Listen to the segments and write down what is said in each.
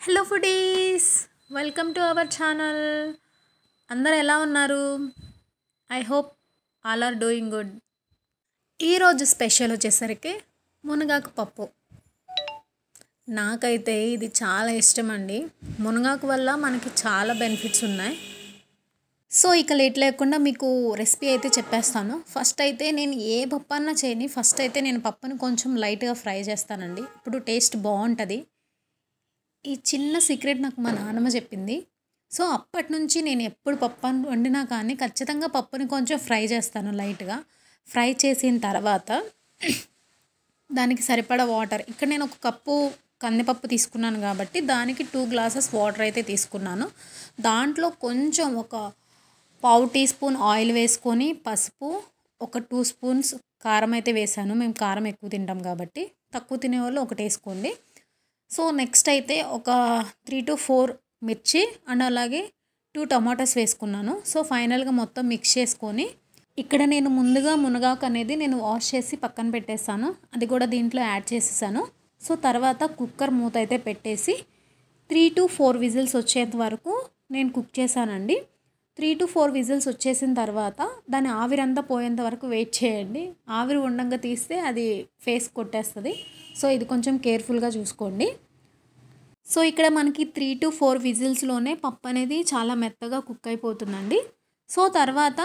Hello foodies, welcome to our channel. అందరు ఎలా ఉన్నారు? I hope all are doing good. ఈరోజు స్పెషల్ వచ్చేసరికి మునగాకు పప్పు. నాకైతే ఇది చాలా ఇష్టం అండి. మునగాకు వల్ల మనకి చాలా బెనిఫిట్స్ ఉన్నాయి. సో ఇక లేట్ లేకుండా మీకు రెసిపీ అయితే చెప్పేస్తాను. ఫస్ట్ అయితే నేను ఏ పప్పు అన్నా చేయని, ఫస్ట్ అయితే నేను పప్పుని కొంచెం లైట్గా ఫ్రై చేస్తానండి. ఇప్పుడు టేస్ట్ బాగుంటుంది. ఈ చిన్న సీక్రెట్ నాకు మా నాన్నమ్మ చెప్పింది. సో అప్పటి నుంచి నేను ఎప్పుడు పప్పు వండినా కానీ ఖచ్చితంగా పప్పుని కొంచెం ఫ్రై చేస్తాను. లైట్గా ఫ్రై చేసిన తర్వాత దానికి సరిపడా వాటర్, ఇక్కడ నేను ఒక కప్పు కందిపప్పు తీసుకున్నాను కాబట్టి దానికి 2 గ్లాసెస్ వాటర్ అయితే తీసుకున్నాను. దాంట్లో కొంచెం ఒక పావు టీ స్పూన్ ఆయిల్ వేసుకొని, పసుపు, ఒక 2 స్పూన్స్ కారం అయితే వేసాను. మేము కారం ఎక్కువ తింటాం కాబట్టి, తక్కువ తినేవాళ్ళు ఒకటి వేసుకోండి. సో నెక్స్ట్ అయితే ఒక 3 to 4 మిర్చి అండ్ అలాగే 2 టమాటాస్ వేసుకున్నాను. సో ఫైనల్గా మొత్తం మిక్స్ చేసుకొని, ఇక్కడ నేను ముందుగా మునగాకు అనేది నేను వాష్ చేసి పక్కన పెట్టేస్తాను. అది కూడా దీంట్లో యాడ్ చేసేసాను. సో తర్వాత కుక్కర్ మూత అయితే పెట్టేసి 3 to 4 విజిల్స్ వచ్చేంత వరకు నేను కుక్ చేశానండి. 3 to 4 విజిల్స్ వచ్చేసిన తర్వాత దాని ఆవిరంతా పోయేంత వరకు వెయిట్ చేయండి. ఆవిరి ఉండంగా తీస్తే అది ఫేస్ కొట్టేస్తుంది. సో ఇది కొంచెం కేర్ఫుల్గా చూసుకోండి. సో ఇక్కడ మనకి 3 to 4 విజిల్స్లోనే పప్పు అనేది చాలా మెత్తగా కుక్ అయిపోతుందండి. సో తర్వాత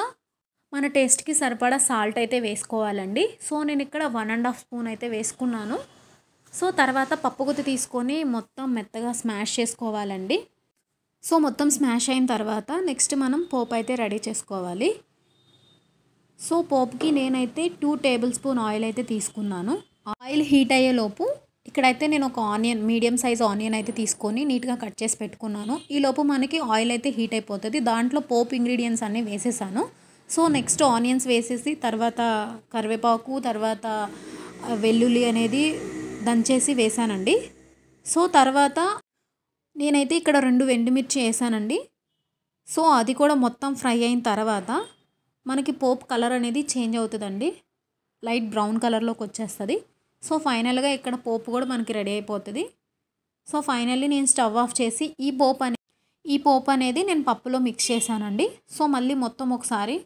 మన టేస్ట్కి సరిపడా సాల్ట్ అయితే వేసుకోవాలండి. సో నేను ఇక్కడ 1.5 స్పూన్ అయితే వేసుకున్నాను. సో తర్వాత పప్పు గుత్తి తీసుకొని మొత్తం మెత్తగా స్మాష్ చేసుకోవాలండి. సో మొత్తం స్మాష్ అయిన తర్వాత నెక్స్ట్ మనం పోపు అయితే రెడీ చేసుకోవాలి. సో పోపుకి నేనైతే 2 టేబుల్ స్పూన్ ఆయిల్ అయితే తీసుకున్నాను. ఆయిల్ హీట్ అయ్యేలోపు ఇక్కడైతే నేను ఒక ఆనియన్, మీడియం సైజ్ ఆనియన్ అయితే తీసుకొని నీట్గా కట్ చేసి పెట్టుకున్నాను. ఈలోపు మనకి ఆయిల్ అయితే హీట్ అయిపోతుంది. దాంట్లో పోపు ఇంగ్రీడియంట్స్ అన్నీ వేసేసాను. సో నెక్స్ట్ ఆనియన్స్ వేసేసి తర్వాత కరివేపాకు, తర్వాత వెల్లుల్లి అనేది దంచేసి వేసానండి. సో తర్వాత నేనైతే ఇక్కడ 2 ఎండుమిర్చి వేసానండి. సో అది కూడా మొత్తం ఫ్రై అయిన తర్వాత మనకి పోపు కలర్ అనేది చేంజ్ అవుతుందండి. లైట్ బ్రౌన్ కలర్లోకి వచ్చేస్తుంది. సో ఫైనల్గా ఇక్కడ పోపు కూడా మనకి రెడీ అయిపోతుంది. సో ఫైనల్లీ నేను స్టవ్ ఆఫ్ చేసి ఈ పోపు అనేది నేను పప్పులో మిక్స్ చేశానండి. సో మళ్ళీ మొత్తం ఒకసారి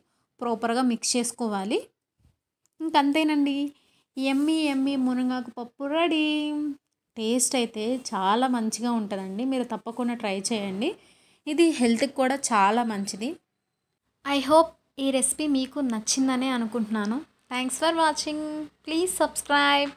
ప్రాపర్గా మిక్స్ చేసుకోవాలి. ఇంకంతేనండి, ఎమ్మీ ఎమ్మీ మునగాకు పప్పు రెడీ. టేస్ట్ అయితే చాలా మంచిగా ఉంటుందండి. మీరు తప్పకుండా ట్రై చేయండి. ఇది హెల్త్కి కూడా చాలా మంచిది. ఐ హోప్ ఈ రెసిపీ మీకు నచ్చిందనే అనుకుంటున్నాను. Thanks for watching. Please subscribe.